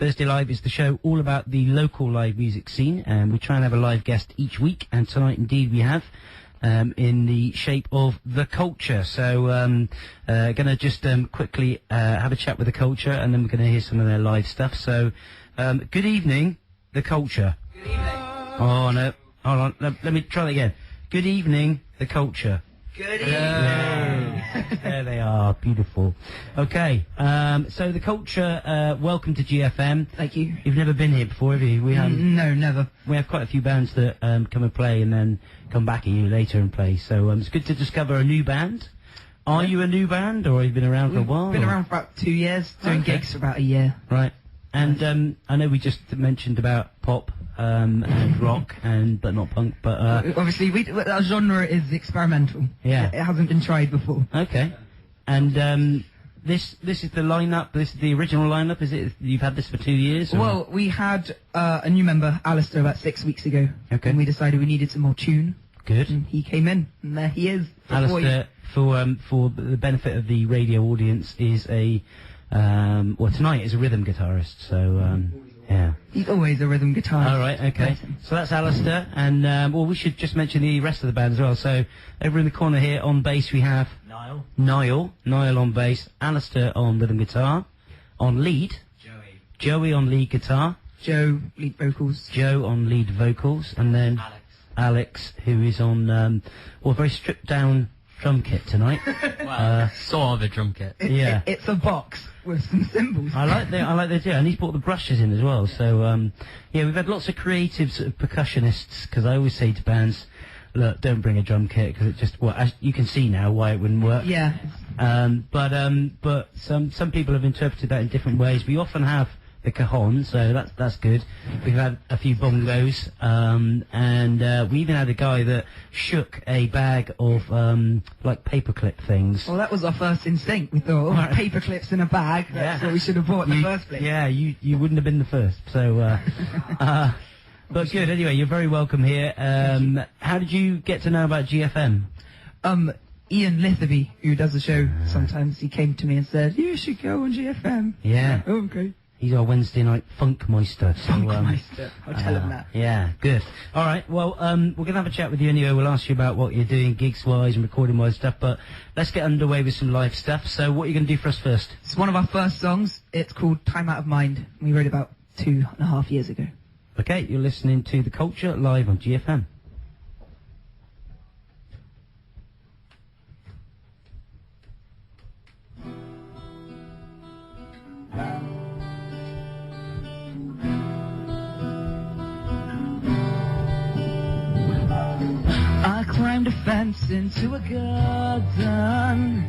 Thursday Live is the show all about the local live music scene, and we try and have a live guest each week, and tonight indeed we have, in the shape of The Culture. So, gonna just quickly have a chat with The Culture, and then we're gonna hear some of their live stuff. So, good evening, The Culture. Good evening. Oh no, hold on, let me try that again. Good evening, The Culture. Good evening. There they are, beautiful. Okay, so The Culture, welcome to GFM. Thank you. You've never been here before, have you? No, never. We have quite a few bands that come and play and then come back a year later and play, so it's good to discover a new band. Are you a new band, or have you been around for a while? Been around for about 2 years, doing gigs for about a year. Right. And I know we just mentioned about pop and rock, but not punk. But obviously, our genre is experimental. Yeah, it hasn't been tried before. Okay. And this is the lineup. This is the original lineup. Is it? You've had this for 2 years? Or? Well, we had a new member, Alistair, about 6 weeks ago. Okay. And we decided we needed some more tune. Good. And he came in, and there he is. Alistair, for the benefit of the radio audience, is a tonight is a rhythm guitarist. So yeah. He's always a rhythm guitarist. All right, okay. So that's Alistair, and well, we should just mention the rest of the band as well. So over in the corner here on bass we have Niall on bass, Alistair on rhythm guitar, on lead, Joey on lead guitar, Joe lead vocals, Joe on lead vocals, and then Alex, who is on very stripped down drum kit tonight. Well, sort of a drum kit. Yeah, it's a box with some cymbals. I like the and he's brought the brushes in as well. So yeah, we've had lots of creative sort of percussionists, because I always say to bands, look, don't bring a drum kit, because it just, well, as you can see now why it wouldn't work. Yeah. But some people have interpreted that in different ways. We often have the cajon, so that's good. We've had a few bongos, and we even had a guy that shook a bag of like paperclip things. Well, that was our first instinct. We thought, paper clips in a bag. That's what we should have bought in the first place. Yeah, you wouldn't have been the first. So, but good. Anyway, you're very welcome here. How did you get to know about GFM? Ian Litherby, who does the show sometimes, he came to me and said, "You should go on GFM." Yeah. Oh, okay. He's our Wednesday night Funkmeister. Funkmeister. I'll tell him that. Yeah, good. All right, well, we're going to have a chat with you anyway. We'll ask you about what you're doing gigs-wise and recording-wise stuff, but let's get underway with some live stuff. So what are you going to do for us first? It's one of our first songs. It's called Time Out of Mind. We wrote it about 2.5 years ago. Okay, you're listening to The Culture live on GFM. I climbed a fence into a garden.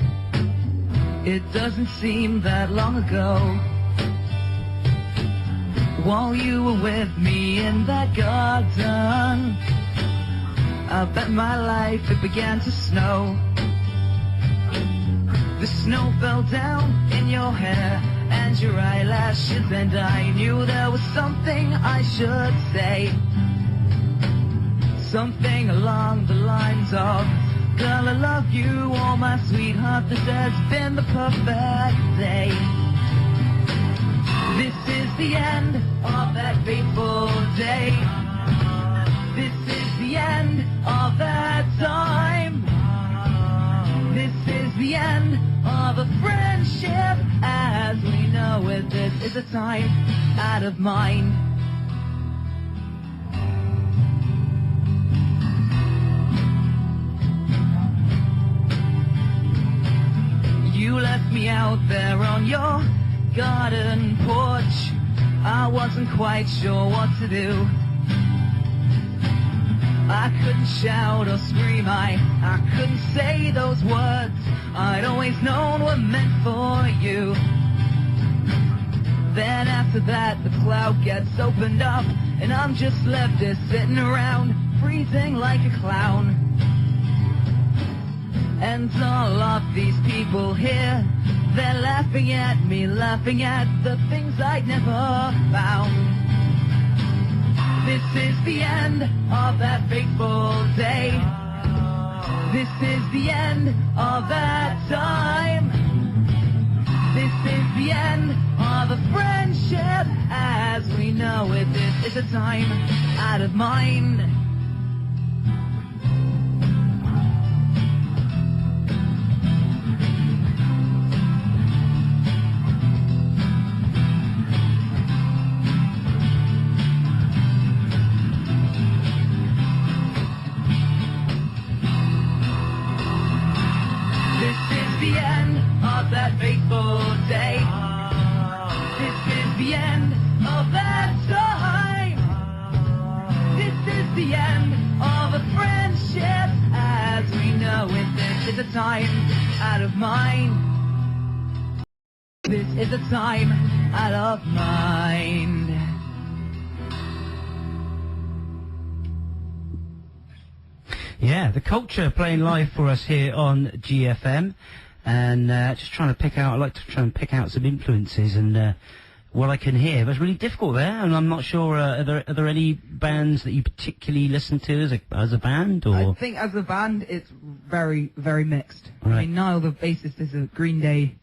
It doesn't seem that long ago. While you were with me in that garden, I bet my life it began to snow. The snow fell down in your hair and your eyelashes, and I knew there was something I should say. Something along the lines of, girl, I love you, oh my sweetheart, this has been the perfect day. This is the end of that fateful day. This is the end of that time. This is the end of a friendship as we know it. This is a time out of mind. You left me out there on your garden porch. I wasn't quite sure what to do. I couldn't shout or scream, I couldn't say those words I'd always known were meant for you. Then after that the cloud gets opened up, and I'm just left here sitting around, freezing like a clown. And all of these people here, they're laughing at me, laughing at the things I'd never found. This is the end of that fateful day. This is the end of that time. This is the end of a friendship is a time out of mind. This is the end of that fateful day. This is the end of that time. This is the end of a friendship as we know it. This is a time out of mind. This is a time out of mind. Yeah, the culture playing live for us here on GFM, and just trying to pick out. I like to try and pick out some influences and what I can hear. But it's really difficult there, and I'm not sure. Are there any bands that you particularly listen to as a band, or? I think as a band, it's very, very mixed. Right. I mean, Niall, the bassist, is a Green Day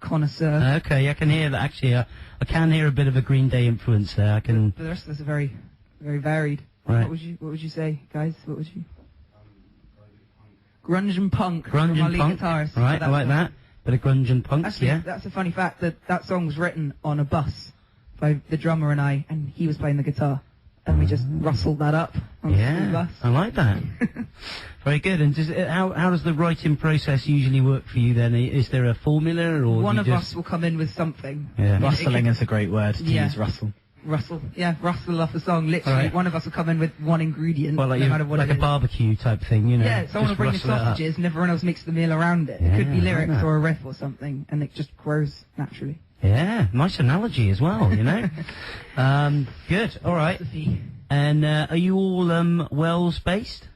connoisseur. Okay, I can hear that. Actually, I can hear a bit of a Green Day influence there. I can. But the rest of us are very, very varied. Right. What would you say, guys? What would you? Grunge and punk. Grunge from our and lead punk. guitarist. Right, So I like that. Bit of grunge and punk. Actually, Yeah. that's a funny fact that song was written on a bus by the drummer and I, and he was playing the guitar, and we just rustled that up on the school Yeah, bus. I like that. Very good. And how does the writing process usually work for you then? Is there a formula, or One do of you us just... will come in with something. Yeah. Rustling is a great word to Yeah. use, rustle. Rustle off a song. Literally, Right. one of us will come in with one ingredient, Well, like, no matter what like it a is. barbecue type thing, you know? Yeah, someone will just bring the rustle it up. sausages and everyone else makes the meal around it. Yeah, It could be I like lyrics that. or a riff or something, and it just grows naturally. Yeah, nice analogy as well, you know? Good, all right. And are you all Wales-based?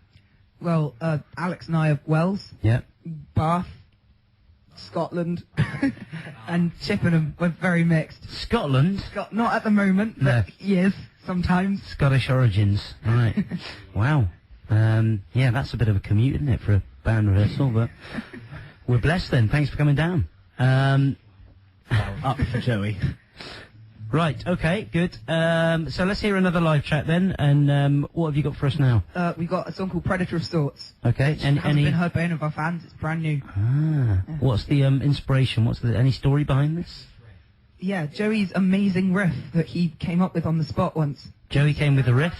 Well, Alex and I are Wells, Yeah. Bath, Scotland, and Chippenham. We're very mixed. Scotland? Not at the moment, No. but yes, sometimes. Scottish origins, right. Wow. Yeah, that's a bit of a commute, isn't it, for a band rehearsal, but we're blessed then. Thanks for coming down. Up for Joey. Right, okay, good. So let's hear another live track then, and what have you got for us now? We got a song called Predator of Sorts. Okay, Which hasn't been heard by any of our fans. It's brand new. What's the inspiration? Any story behind this? Yeah, Joey's amazing riff that he came up with on the spot once. Joey came with a riff?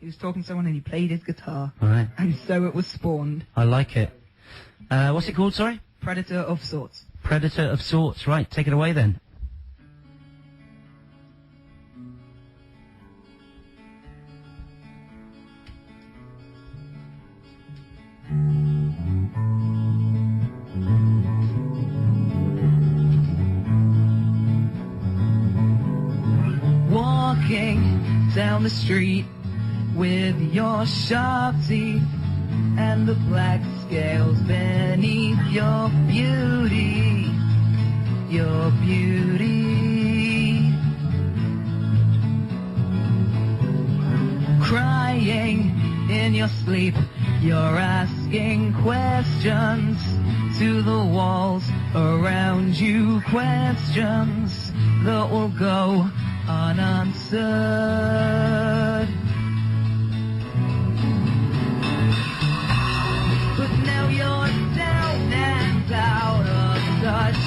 He was talking to someone and he played his guitar. Alright, And so it was spawned. I like it. What's it called, sorry? Predator of Sorts. Predator of Sorts. Right, take it away then. Walking down the street with your sharp teeth and the black scales beneath your beauty, your beauty. Crying in your sleep, you're asking questions to the walls around you, questions that will go unanswered. But now you're down and out of touch.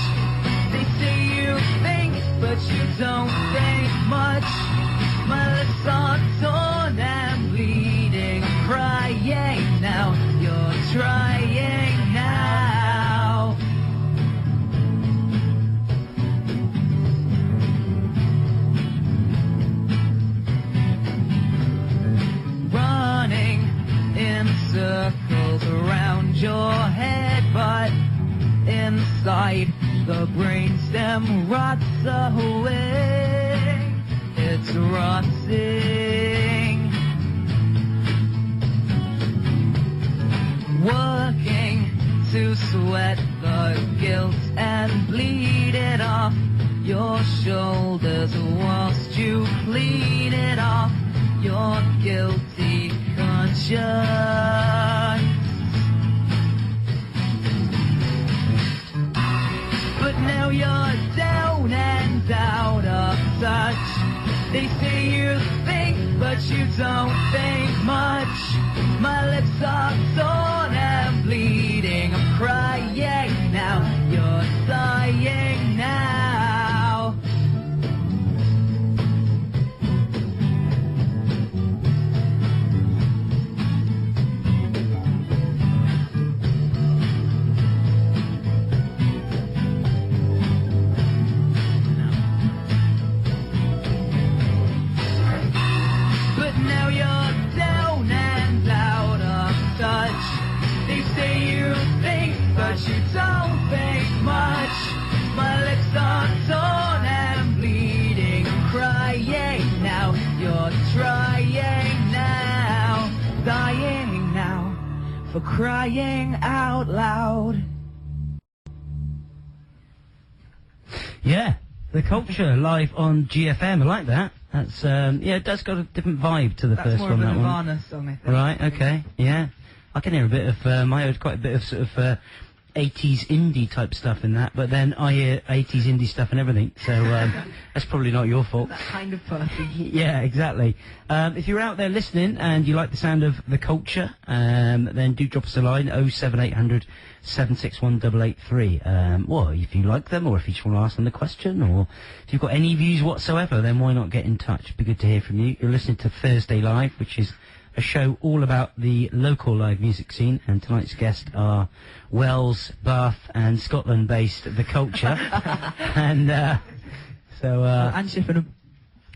They say you think, but you don't think much. My lips are torn and bleeding, crying now. You're trying now. Running in circles around your head, but inside the brainstem rots away. It's rotting. Working to sweat the guilt and bleed it off your shoulders whilst you clean it off your guilty conscience. But now you're down and out of touch. They say you think, but you don't think much. My lips are torn and bleeding. I'm crying now, you're sighing now. But now you're down and out of touch. They say you think, but you don't think much. My lips are torn and bleeding. I'm crying now, you're trying now, dying now, for crying out loud. Yeah, The Culture live on GFM. I like that. That's yeah, it does got a different vibe to the That's first more one. of a That one. Nirvana song, I think. Right. Okay. Yeah. I can hear a bit of. I heard quite a bit of sort of 80s indie type stuff in that, but then I hear 80s indie stuff and everything. So that's probably not your fault. That kind of person. Yeah, exactly. If you're out there listening and you like the sound of The Culture, then do drop us a line, 07800 761 883. Well, if you like them, or if you just want to ask them the question, or if you've got any views whatsoever, then why not get in touch? It'd be good to hear from you. You're listening to Thursday Live, which is a show all about the local live music scene, and tonight's guests are Wells, Bath and Scotland-based The Culture. And And Chippenham.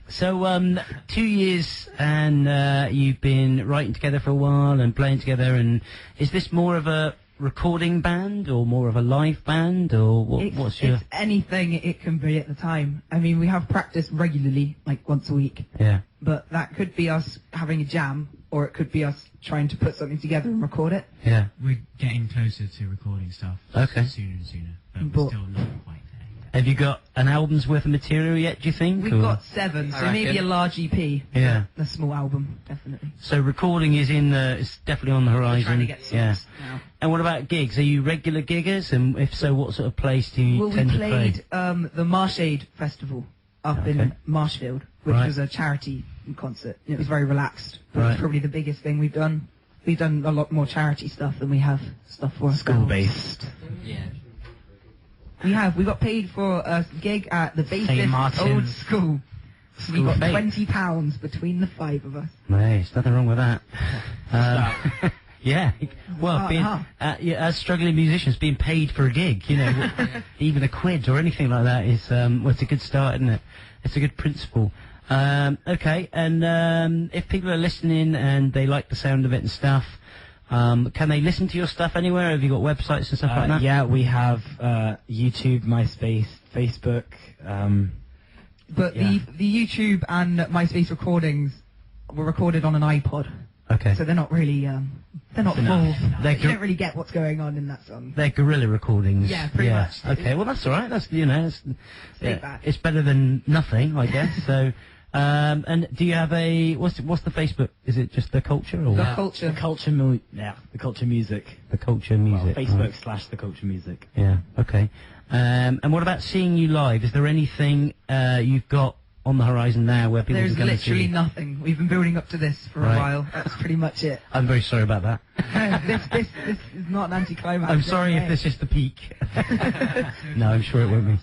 So 2 years, and you've been writing together for a while and playing together, and is this more of a recording band or more of a live band, or what's your... It's anything it can be at the time. I mean, we have practice regularly, like once a week. Yeah. But that could be us having a jam, or it could be us trying to put something together and record it. Yeah. We're getting closer to recording stuff. Okay. Sooner and sooner, but But- we're still not quite there yet. Have you got an album's worth of material yet, do you think? We've or- got 7, so I maybe a reckon. large EP. Yeah. A small album, definitely. So recording is it's definitely on the horizon. We're trying to get yeah. songs now. And what about gigs? Are you regular giggers? And if so, what sort of place do you Well, we tend to play? played the Marshade Festival up in Okay. Marshfield, which Right. was a charity concert. It was very relaxed. It was Right. probably the biggest thing we've done. We've done a lot more charity stuff than we have stuff for ourselves. School-based. Yeah. We got paid for a gig at the bassist Martin's old school. We School got fete. £20 between the 5 of us. No, there's nothing wrong with that. Yeah. Well, Start, being, huh? yeah, as struggling musicians, being paid for a gig, you know, even a quid or anything like that is, well, it's a good start, isn't it? It's a good principle. Okay, and if people are listening and they like the sound of it and stuff, can they listen to your stuff anywhere? Have you got websites and stuff like that? Yeah, we have YouTube, MySpace, Facebook. But Yeah. the YouTube and MySpace recordings were recorded on an iPod. Okay. So they're not really, they're not full. enough. They're You don't really get what's going on in that song. They're guerrilla recordings. Yeah, pretty much. Okay, well that's all right. That's it's, Stay back. it's better than nothing, I guess. So, and do you have what's the Facebook? Is it just The Culture or The Culture. The Culture Music. The Culture Music? Facebook Right. / The Culture Music. Yeah. Okay. And what about seeing you live? Is there anything you've got on the horizon now where people There's can come and literally see you? nothing. We've been building up to this for Right. a while. That's pretty much it. I'm very sorry about that. this is not an anticlimax. I'm sorry if this is the peak. No, I'm sure it won't be.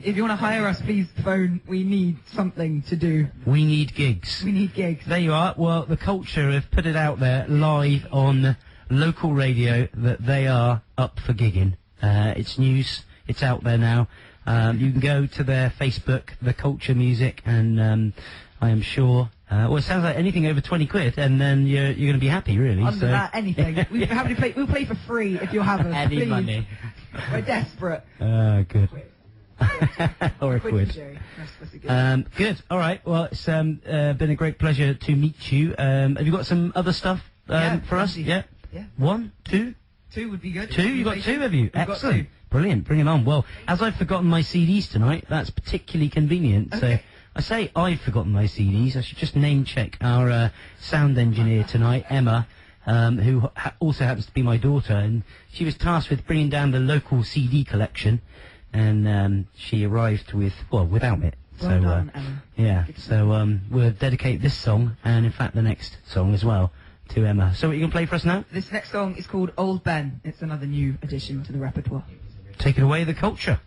If you want to hire us, please phone. We need something to do. We need gigs. We need gigs. There you are. Well, The Culture have put it out there live on local radio that they are up for gigging. It's news. It's out there now. You can go to their Facebook, The Culture Music, and I am sure... well, it sounds like anything over 20 quid, and then you're going to be happy, really. Under so. that, anything. We're happy to play. We'll play for free if you'll have us. Any please. money. We're desperate. Good. Or a Quid, quid. Jerry. That's a good. Good. All right. Well, it's been a great pleasure to meet you. Have you got some other stuff Yeah, for us? plenty. Yeah. Yeah. 1, 2, 2 would be good. 2. You got 2, have you? We've got Excellent. 2. Brilliant. Bring it on. Well, as I've forgotten my CDs tonight, that's particularly convenient. So Okay. I say I've forgotten my CDs. I should just name check our sound engineer tonight, Emma. Who also happens to be my daughter, and she was tasked with bringing down the local CD collection, and she arrived with, well, without it. Well done, Emma. yeah, so we'll dedicate this song, and in fact the next song as well, to Emma. So what you going to play for us now? This next song is called Old Ben. It's another new addition to the repertoire. Take it away, The Culture.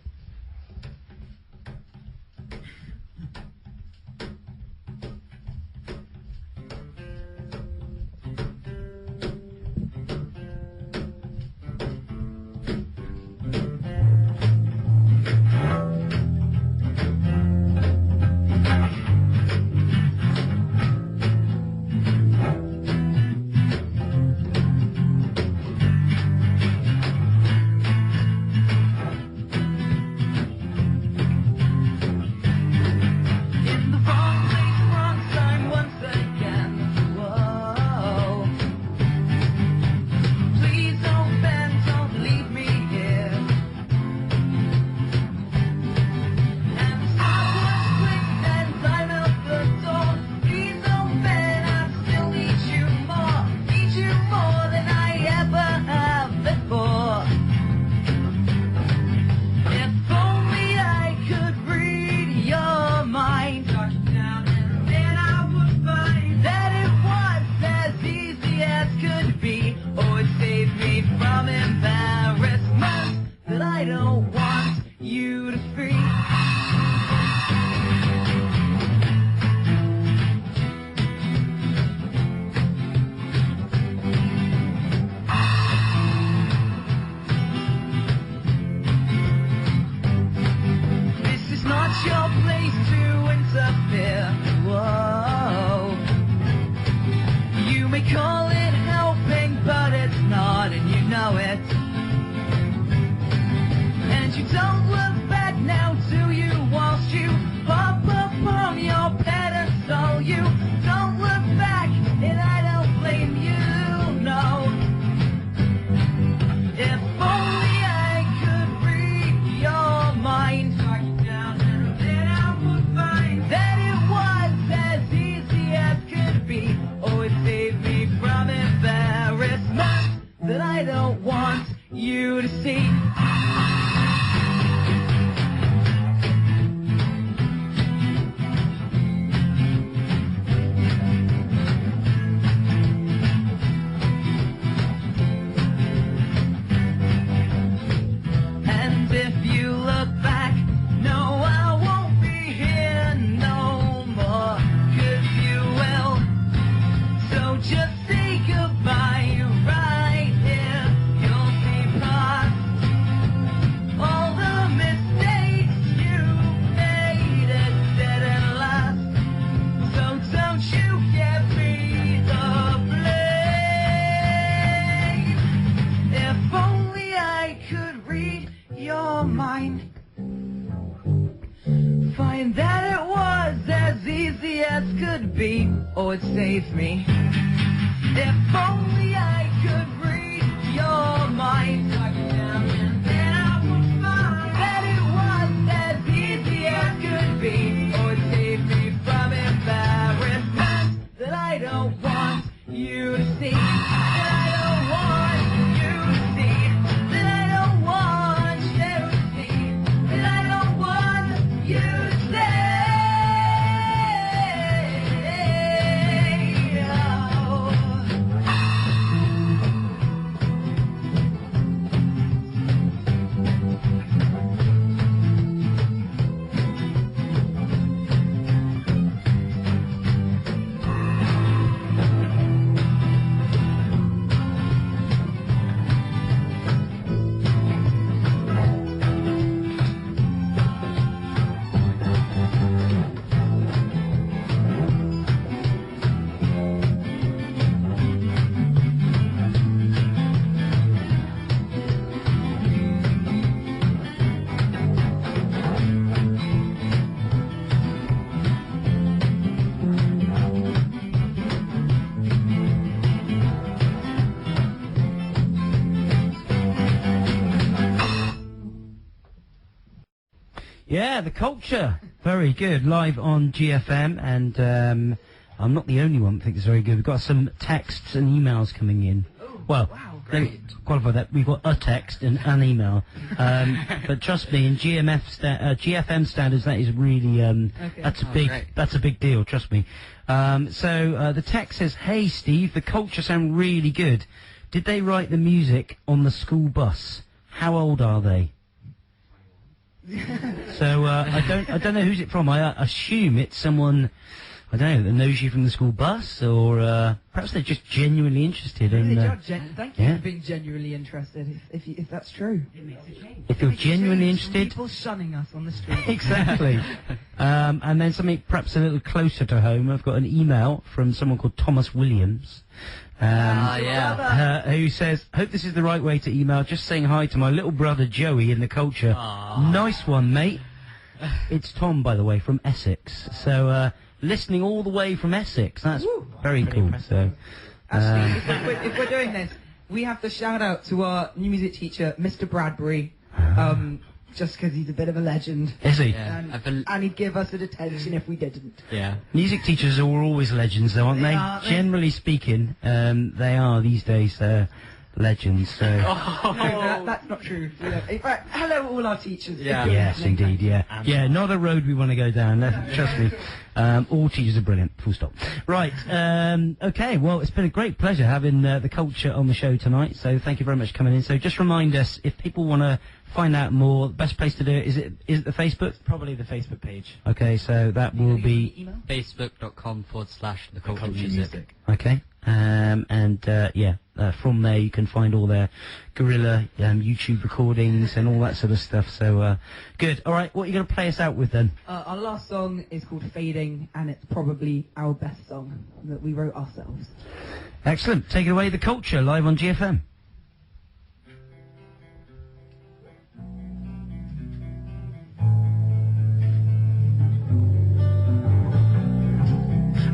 Oh, it saved me. If only I could read your mind, then I would find that it was as easy as could be. Oh, it saved me from embarrassment that I don't want you to see. That I don't want you to see. That I don't want you to see. That I don't want you to see. Yeah, The Culture. Very good. Live on GFM, and I'm not the only one that thinks it's very good. We've got some texts and emails coming in. Oh, Well, wow, let me qualify that. We've got a text and an email. But trust me, in GFM standards, that is really that's a big deal. Trust me. So the text says, "Hey Steve, the Culture sound really good. Did they write the music on the school bus? How old are they?" So I don't know who's it from. I assume it's someone, I don't know, that knows you from the school bus, or perhaps they're just genuinely interested in. Thank you for being genuinely interested. If that's true, if you're genuinely interested, people shunning us on the street. Exactly. And then something perhaps a little closer to home. I've got an email from someone called Thomas Williams. Who says, "Hope this is the right way to email. Just saying hi to my little brother Joey in the Culture." Aww. Nice one, mate. It's Tom, by the way, from Essex. So listening all the way from Essex. That's very cool. So Actually, if we're doing this, we have to shout out to our new music teacher, Mr. Bradbury. Just because he's a bit of a legend. Is he? Yeah. And he'd give us a detention if we didn't. Yeah. Music teachers are always legends, though, aren't they? Generally speaking, they are these days legends. So. No, that's not true. In fact, hello all our teachers. Yeah. Yes, indeed. Yeah. Yeah. Not a road we want to go down. Trust me. All teachers are brilliant. Full stop. Right. Okay. Well, it's been a great pleasure having the Culture on the show tonight. So thank you very much for coming in. So just remind us, if people want to find out more, the best place to do it, is it the Facebook? Probably the Facebook page. Okay, so that will be Facebook.com/theculturemusic. okay. From there you can find all their guerrilla YouTube recordings and all that sort of stuff. So good. All right, what are you going to play us out with then? Our last song is called Fading, and it's probably our best song that we wrote ourselves. Excellent. Take it away, The Culture, live on GFM.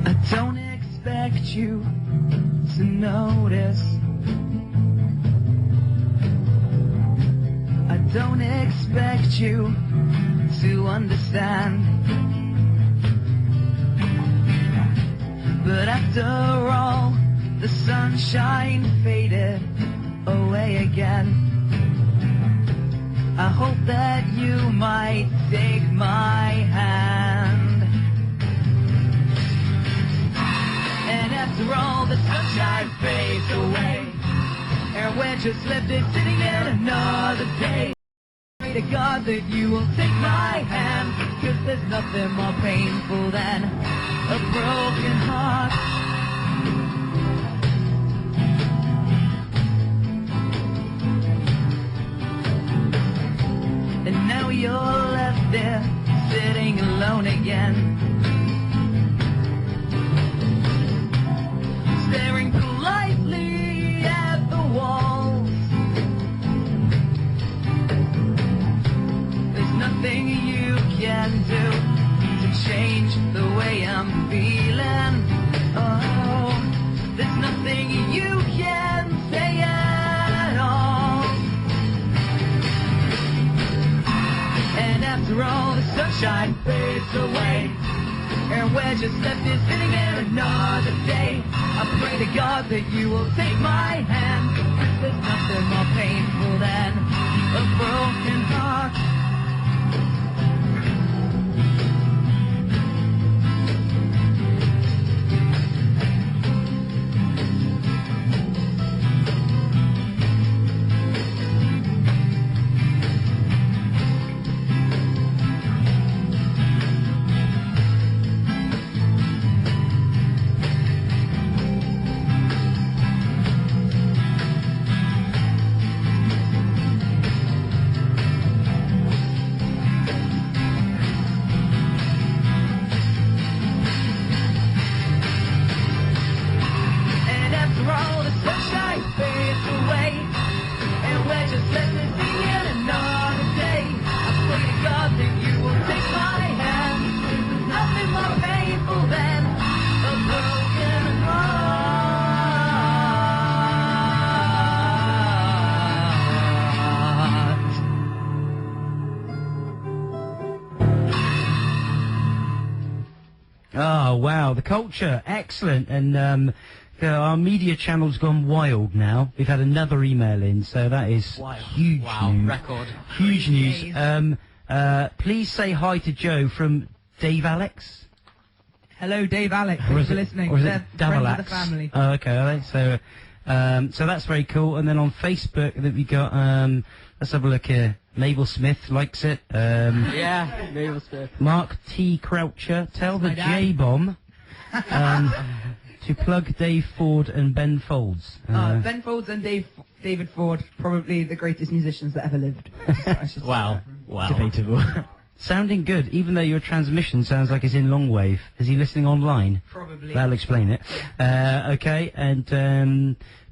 I don't expect you to notice. I don't expect you to understand. But after all, the sunshine faded away again. I hope that you might take my hand. And after all, the sunshine fades away, and we're just left there sitting in another day. Pray to God that you will take my hand, 'cause there's nothing more painful than a broken heart. And now you're left there sitting alone again, staring politely at the walls. There's nothing you can do to change the way I'm feeling. Oh, there's nothing you can say at all. And after all, the sunshine fades away, and we're just left here sitting there another day. I pray to God that you will take my hand. There's nothing more painful than a broken heart. Oh, wow, The Culture, excellent. And our media channel's gone wild now. We've had another email in, so that is huge news. Record. Huge news. Please say hi to Joe from Dave Alex. Hello, Dave Alex. Or Thanks is for it, listening. or is They're it friends of Davalax? the family. Oh, okay. All right. So that's very cool. And then on Facebook, that we got. Let's have a look here. Mabel Smith likes it. Yeah, Mabel Smith. Mark T. Croucher, tell the my dad. J-Bomb to plug Dave Ford and Ben Folds. Ben Folds and David Ford, probably the greatest musicians that ever lived. I should say Wow. that. Wow. Debatable. Sounding good, even though your transmission sounds like it's in long wave. Is he listening online? Probably. That'll explain it. Okay, and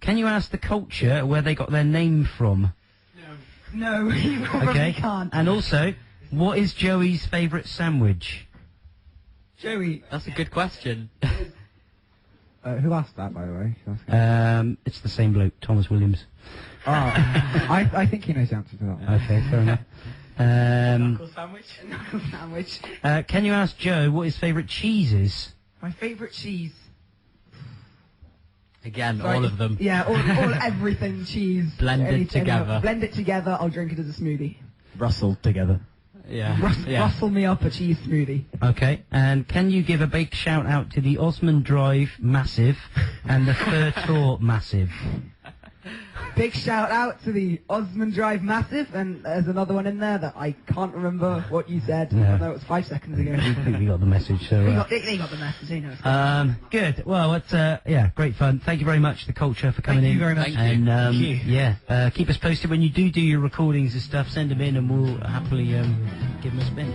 can you ask the culture where they got their name from? No, you probably Okay, can't. and also, what is Joey's favourite sandwich? Joey, That's a good question. Who asked that, by the way? It's the same bloke, Thomas Williams. Oh, I think he knows the answer to that. Okay, fair enough. knuckle sandwich. Can you ask Joe what his favourite cheese is? My favourite cheese. Again, Sorry, all of them. Yeah, all everything cheese. Blended together. Blend it together. I'll drink it as a smoothie. Rustled together. Yeah. Yeah. Rustle me up a cheese smoothie. Okay, and can you give a big shout out to the Osmond Drive Massive and the Fur Tour Massive? Big shout out to the Osmond Drive Massive, and there's another one in there that I can't remember what you said. Yeah. I know it was 5 seconds ago. I think we got the message, so... They got the message, they know. Good. Well, it's yeah, great fun. Thank you very much, the culture, for coming Thank in. you very much. Thank you. And Thank you. yeah, keep us posted when you do your recordings and stuff. Send them in, and we'll happily give them a spin.